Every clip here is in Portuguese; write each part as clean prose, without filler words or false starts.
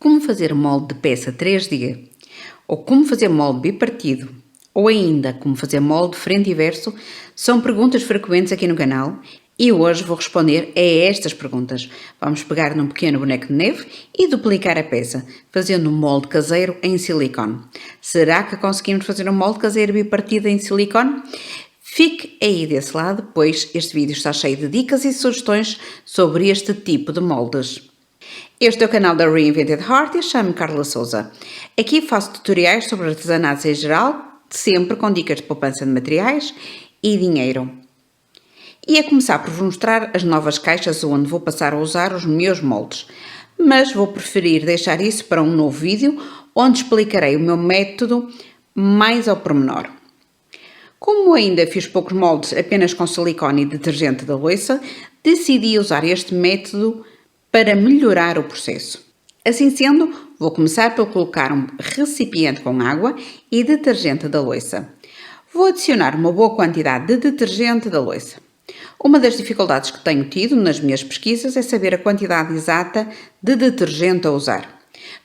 Como fazer molde de peça 3D, ou como fazer molde bipartido, ou ainda como fazer molde frente e verso, são perguntas frequentes aqui no canal e hoje vou responder a estas perguntas. Vamos pegar num pequeno boneco de neve e duplicar a peça, fazendo um molde caseiro em silicone. Será que conseguimos fazer um molde caseiro bipartido em silicone? Fique aí desse lado, pois este vídeo está cheio de dicas e sugestões sobre este tipo de moldes. Este é o canal da Reinvented Heart e chamo-me Carla Souza. Aqui faço tutoriais sobre artesanatos em geral, sempre com dicas de poupança de materiais e dinheiro. E a começar por vos mostrar as novas caixas onde vou passar a usar os meus moldes, mas vou preferir deixar isso para um novo vídeo onde explicarei o meu método mais ao pormenor. Como ainda fiz poucos moldes apenas com silicone e detergente da louça, decidi usar este método para melhorar o processo. Assim sendo, vou começar por colocar um recipiente com água e detergente da louça. Vou adicionar uma boa quantidade de detergente da louça. Uma das dificuldades que tenho tido nas minhas pesquisas é saber a quantidade exata de detergente a usar.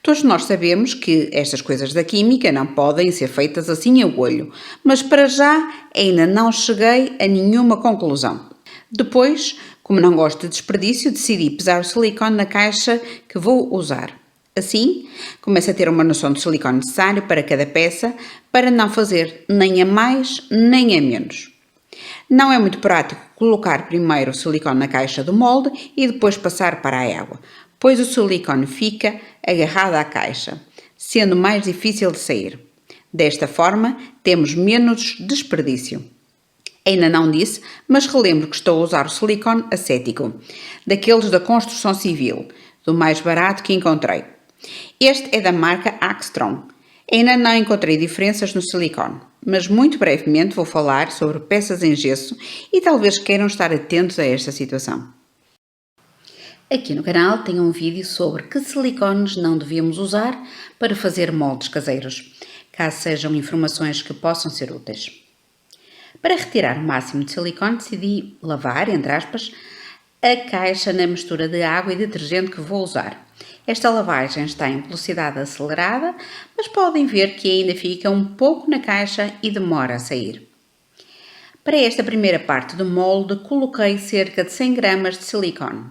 Todos nós sabemos que estas coisas da química não podem ser feitas assim a olho, mas para já ainda não cheguei a nenhuma conclusão. Depois, como não gosto de desperdício, decidi pesar o silicone na caixa que vou usar. Assim, começo a ter uma noção do silicone necessário para cada peça, para não fazer nem a mais nem a menos. Não é muito prático colocar primeiro o silicone na caixa do molde e depois passar para a água, pois o silicone fica agarrado à caixa, sendo mais difícil de sair. Desta forma, temos menos desperdício. Ainda não disse, mas relembro que estou a usar o silicone acético, daqueles da construção civil, do mais barato que encontrei. Este é da marca Axtron. Ainda não encontrei diferenças no silicone, mas muito brevemente vou falar sobre peças em gesso e talvez queiram estar atentos a esta situação. Aqui no canal tenho um vídeo sobre que silicones não devemos usar para fazer moldes caseiros, caso sejam informações que possam ser úteis. Para retirar o máximo de silicone, decidi lavar, entre aspas, a caixa na mistura de água e detergente que vou usar. Esta lavagem está em velocidade acelerada, mas podem ver que ainda fica um pouco na caixa e demora a sair. Para esta primeira parte do molde, coloquei cerca de 100 gramas de silicone.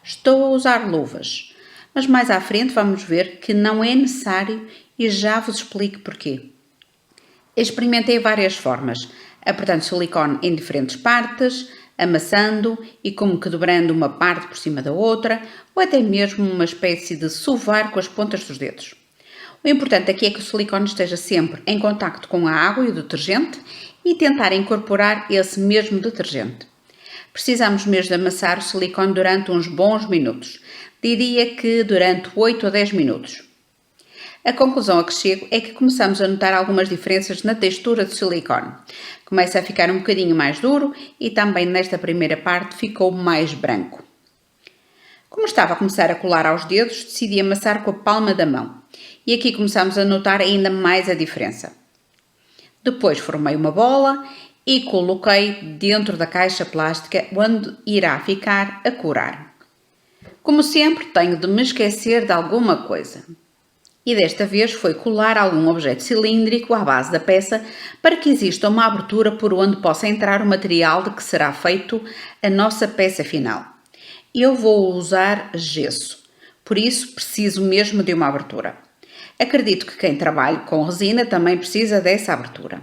Estou a usar luvas, mas mais à frente vamos ver que não é necessário e já vos explico porquê. Experimentei várias formas, apertando silicone em diferentes partes, amassando e como que dobrando uma parte por cima da outra, ou até mesmo uma espécie de sovar com as pontas dos dedos. O importante aqui é que o silicone esteja sempre em contacto com a água e o detergente e tentar incorporar esse mesmo detergente. Precisamos mesmo de amassar o silicone durante uns bons minutos, diria que durante 8 a 10 minutos. A conclusão a que chego é que começamos a notar algumas diferenças na textura do silicone. Começa a ficar um bocadinho mais duro e também nesta primeira parte ficou mais branco. Como estava a começar a colar aos dedos, decidi amassar com a palma da mão. E aqui começamos a notar ainda mais a diferença. Depois formei uma bola e coloquei dentro da caixa plástica onde irá ficar a curar. Como sempre, tenho de me esquecer de alguma coisa. E desta vez foi colar algum objeto cilíndrico à base da peça para que exista uma abertura por onde possa entrar o material de que será feito a nossa peça final. Eu vou usar gesso, por isso preciso mesmo de uma abertura. Acredito que quem trabalha com resina também precisa dessa abertura.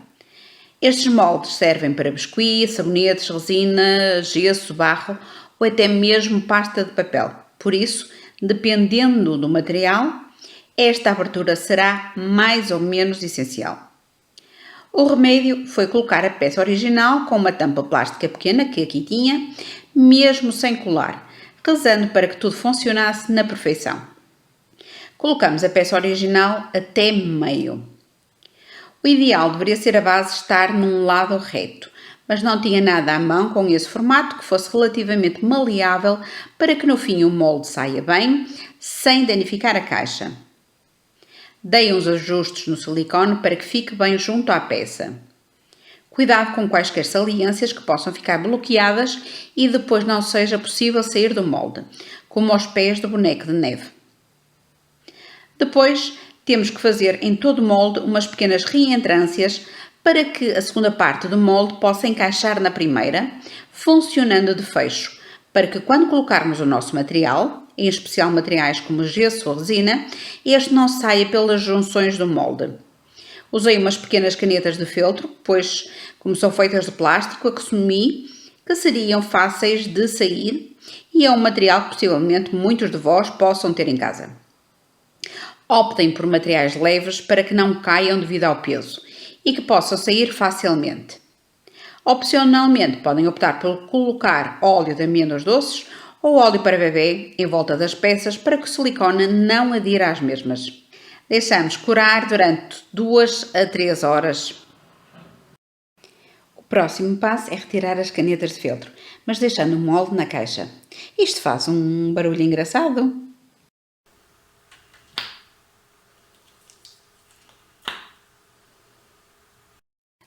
Estes moldes servem para biscuit, sabonetes, resina, gesso, barro ou até mesmo pasta de papel. Por isso, dependendo do material, esta abertura será mais ou menos essencial. O remédio foi colocar a peça original com uma tampa plástica pequena que aqui tinha, mesmo sem colar, rezando para que tudo funcionasse na perfeição. Colocamos a peça original até meio. O ideal deveria ser a base estar num lado reto, mas não tinha nada à mão com esse formato que fosse relativamente maleável para que no fim o molde saia bem, sem danificar a caixa. Dei uns ajustes no silicone para que fique bem junto à peça. Cuidado com quaisquer saliências que possam ficar bloqueadas e depois não seja possível sair do molde, como aos pés do boneco de neve. Depois, temos que fazer em todo o molde umas pequenas reentrâncias para que a segunda parte do molde possa encaixar na primeira, funcionando de fecho, para que quando colocarmos o nosso material, em especial materiais como gesso ou resina, este não saia pelas junções do molde. Usei umas pequenas canetas de feltro, pois, como são feitas de plástico, assumi que seriam fáceis de sair e é um material que possivelmente muitos de vós possam ter em casa. Optem por materiais leves para que não caiam devido ao peso e que possam sair facilmente. Opcionalmente, podem optar por colocar óleo de amêndoas doces ou óleo para bebê em volta das peças para que o silicone não adira às mesmas. Deixamos curar durante 2 a 3 horas. O próximo passo é retirar as canetas de feltro, mas deixando o molde na caixa. Isto faz um barulho engraçado.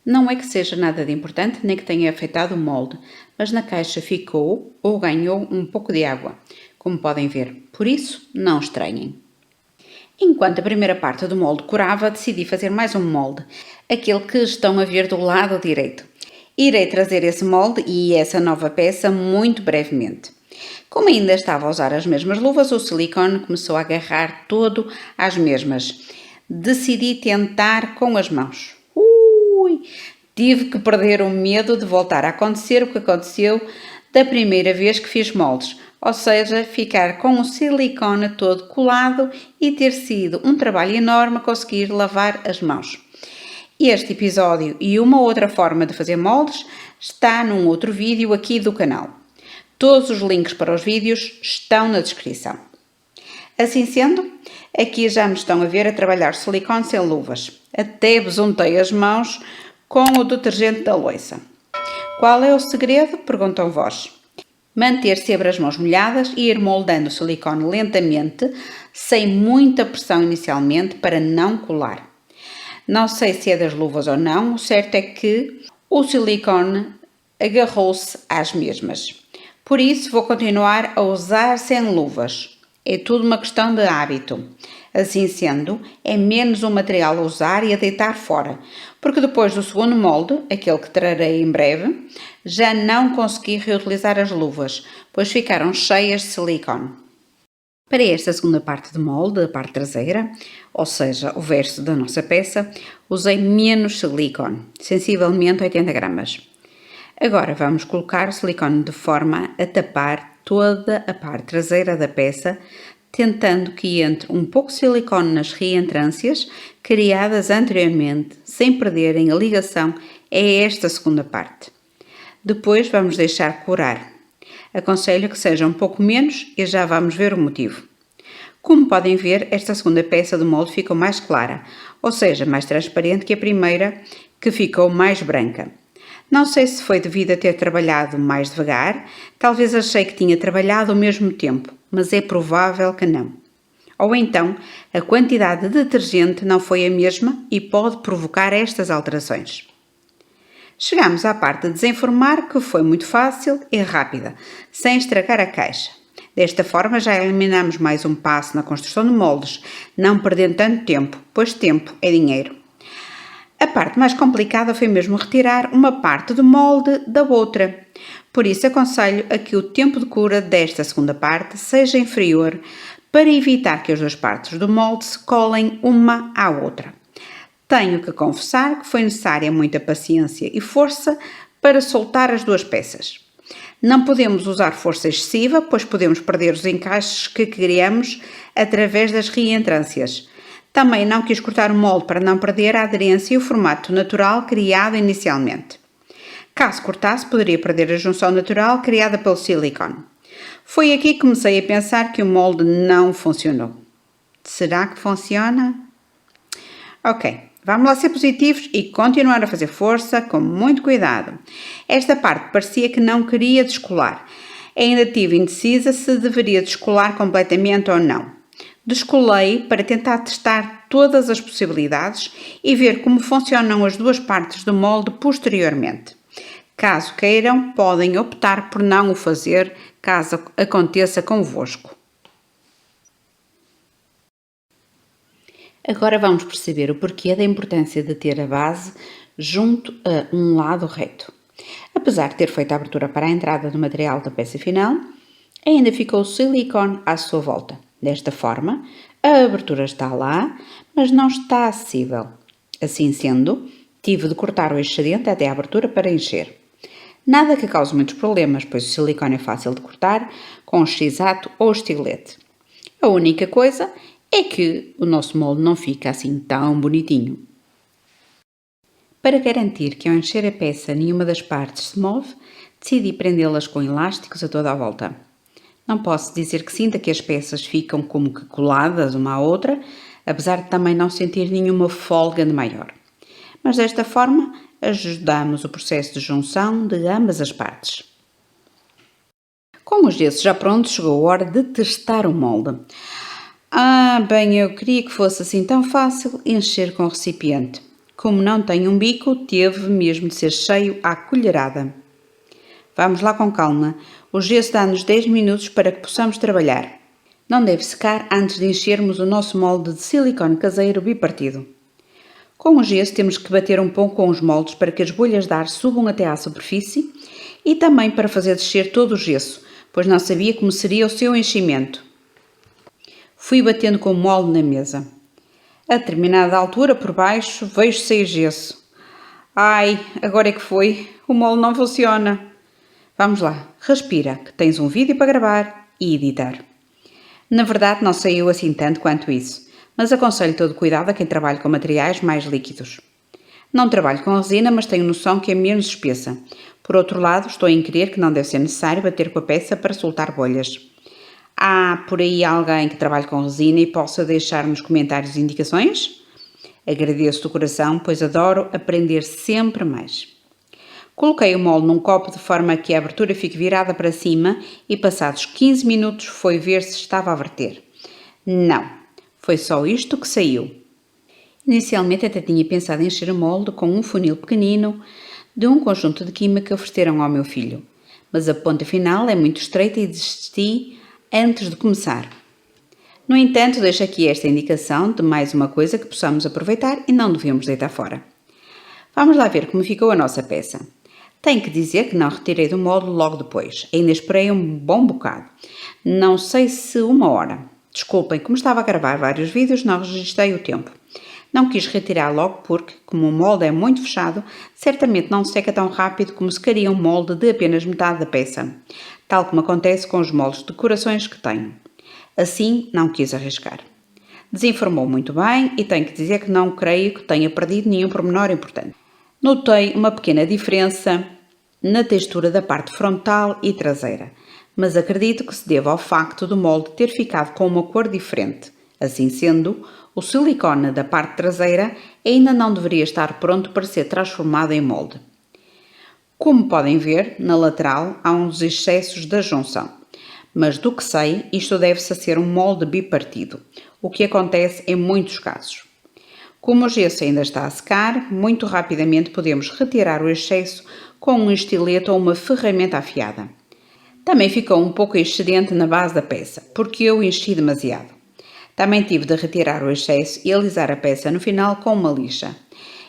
Não é que seja nada de importante nem que tenha afetado o molde, mas na caixa ficou ou ganhou um pouco de água, como podem ver, por isso não estranhem. Enquanto a primeira parte do molde curava, decidi fazer mais um molde, aquele que estão a ver do lado direito. Irei trazer esse molde e essa nova peça muito brevemente. Como ainda estava a usar as mesmas luvas, o silicone começou a agarrar todo às mesmas. Decidi tentar com as mãos. Tive que perder o medo de voltar a acontecer o que aconteceu da primeira vez que fiz moldes, ou seja, ficar com o silicone todo colado e ter sido um trabalho enorme conseguir lavar as mãos. Este episódio e uma outra forma de fazer moldes está num outro vídeo aqui do canal. Todos os links para os vídeos estão na descrição. Assim sendo, aqui já me estão a ver a trabalhar silicone sem luvas. Até besuntei as mãos com o detergente da louça. Qual é o segredo? Perguntam vós. Manter sempre as mãos molhadas e ir moldando o silicone lentamente, sem muita pressão inicialmente para não colar. Não sei se é das luvas ou não, o certo é que o silicone agarrou-se às mesmas. Por isso vou continuar a usar sem luvas. É tudo uma questão de hábito. Assim sendo, é menos um material a usar e a deitar fora, porque depois do segundo molde, aquele que trarei em breve, já não consegui reutilizar as luvas, pois ficaram cheias de silicone. Para esta segunda parte do molde, a parte traseira, ou seja, o verso da nossa peça, usei menos silicone, sensivelmente 80 gramas. Agora vamos colocar o silicone de forma a tapar toda a parte traseira da peça, tentando que entre um pouco de silicone nas reentrâncias criadas anteriormente, sem perderem a ligação a esta segunda parte. Depois vamos deixar curar. Aconselho que seja um pouco menos e já vamos ver o motivo. Como podem ver, esta segunda peça do molde ficou mais clara, ou seja, mais transparente que a primeira, que ficou mais branca. Não sei se foi devido a ter trabalhado mais devagar, talvez achei que tinha trabalhado ao mesmo tempo, mas é provável que não. Ou então, a quantidade de detergente não foi a mesma e pode provocar estas alterações. Chegamos à parte de desenformar, que foi muito fácil e rápida, sem estragar a caixa. Desta forma já eliminamos mais um passo na construção de moldes, não perdendo tanto tempo, pois tempo é dinheiro. A parte mais complicada foi mesmo retirar uma parte do molde da outra. Por isso aconselho a que o tempo de cura desta segunda parte seja inferior para evitar que as duas partes do molde se colem uma à outra. Tenho que confessar que foi necessária muita paciência e força para soltar as duas peças. Não podemos usar força excessiva, pois podemos perder os encaixes que criamos através das reentrâncias. Também não quis cortar o molde para não perder a aderência e o formato natural criado inicialmente. Caso cortasse, poderia perder a junção natural criada pelo silicone. Foi aqui que comecei a pensar que o molde não funcionou. Será que funciona? Ok, vamos lá ser positivos e continuar a fazer força com muito cuidado. Esta parte parecia que não queria descolar. Ainda estive indecisa se deveria descolar completamente ou não. Descolei para tentar testar todas as possibilidades e ver como funcionam as duas partes do molde posteriormente. Caso queiram, podem optar por não o fazer, caso aconteça convosco. Agora vamos perceber o porquê da importância de ter a base junto a um lado reto. Apesar de ter feito a abertura para a entrada do material da peça final, ainda ficou silicone à sua volta. Desta forma, a abertura está lá, mas não está acessível. Assim sendo, tive de cortar o excedente até a abertura para encher. Nada que cause muitos problemas, pois o silicone é fácil de cortar com um x-ato ou estilete. A única coisa é que o nosso molde não fica assim tão bonitinho. Para garantir que ao encher a peça nenhuma das partes se move, decidi prendê-las com elásticos a toda a volta. Não posso dizer que sinta que as peças ficam como que coladas uma à outra, apesar de também não sentir nenhuma folga de maior. Mas desta forma ajudamos o processo de junção de ambas as partes. Com os gessos já prontos, chegou a hora de testar o molde. Bem, eu queria que fosse assim tão fácil encher com o recipiente. Como não tem um bico, teve mesmo de ser cheio à colherada. Vamos lá com calma. O gesso dá-nos 10 minutos para que possamos trabalhar. Não deve secar antes de enchermos o nosso molde de silicone caseiro bipartido. Com o gesso temos que bater um pouco com os moldes para que as bolhas de ar subam até à superfície e também para fazer descer todo o gesso, pois não sabia como seria o seu enchimento. Fui batendo com o molde na mesa. A determinada altura, por baixo, vejo sair gesso. Agora é que foi. O molde não funciona. Vamos lá, respira, que tens um vídeo para gravar e editar. Na verdade, não saiu assim tanto quanto isso, mas aconselho todo cuidado a quem trabalha com materiais mais líquidos. Não trabalho com resina, mas tenho noção que é menos espessa. Por outro lado, estou em crer que não deve ser necessário bater com a peça para soltar bolhas. Há por aí alguém que trabalhe com resina e possa deixar nos comentários indicações? Agradeço do coração, pois adoro aprender sempre mais. Coloquei o molde num copo de forma que a abertura fique virada para cima e passados 15 minutos foi ver se estava a verter. Não, foi só isto que saiu. Inicialmente até tinha pensado em encher o molde com um funil pequenino de um conjunto de química que ofereceram ao meu filho, mas a ponta final é muito estreita e desisti antes de começar. No entanto, deixo aqui esta indicação de mais uma coisa que possamos aproveitar e não devemos deitar fora. Vamos lá ver como ficou a nossa peça. Tenho que dizer que não retirei do molde logo depois, ainda esperei um bom bocado. Não sei se 1 hora. Desculpem, como estava a gravar vários vídeos, não registrei o tempo. Não quis retirar logo porque, como o molde é muito fechado, certamente não seca tão rápido como secaria um molde de apenas metade da peça, tal como acontece com os moldes de decorações que tenho. Assim, não quis arriscar. Desenformou muito bem e tenho que dizer que não creio que tenha perdido nenhum pormenor importante. Notei uma pequena diferença na textura da parte frontal e traseira, mas acredito que se deva ao facto do molde ter ficado com uma cor diferente. Assim sendo, o silicone da parte traseira ainda não deveria estar pronto para ser transformado em molde. Como podem ver, na lateral há uns excessos da junção, mas do que sei, isto deve-se a ser um molde bipartido, o que acontece em muitos casos. Como o gesso ainda está a secar, muito rapidamente podemos retirar o excesso com um estilete ou uma ferramenta afiada. Também ficou um pouco excedente na base da peça, porque eu enchi demasiado. Também tive de retirar o excesso e alisar a peça no final com uma lixa.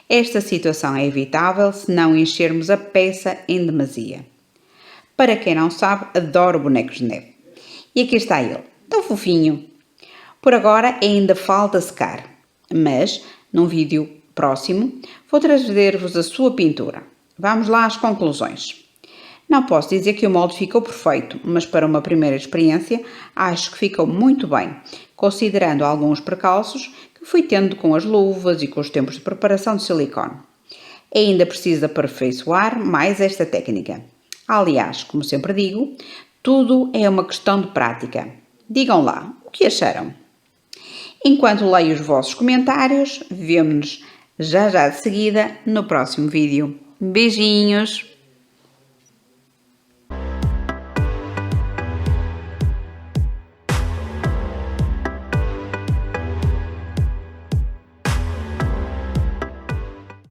Esta situação é evitável se não enchermos a peça em demasia. Para quem não sabe, adoro bonecos de neve. E aqui está ele, tão fofinho. Por agora ainda falta secar, mas num vídeo próximo vou trazer-vos a sua pintura. Vamos lá às conclusões. Não posso dizer que o molde ficou perfeito, mas para uma primeira experiência acho que ficou muito bem, considerando alguns precalços que fui tendo com as luvas e com os tempos de preparação de silicone. Ainda preciso aperfeiçoar mais esta técnica. Aliás, como sempre digo, tudo é uma questão de prática. Digam lá, o que acharam? Enquanto leio os vossos comentários, vemo-nos já de seguida no próximo vídeo. Beijinhos!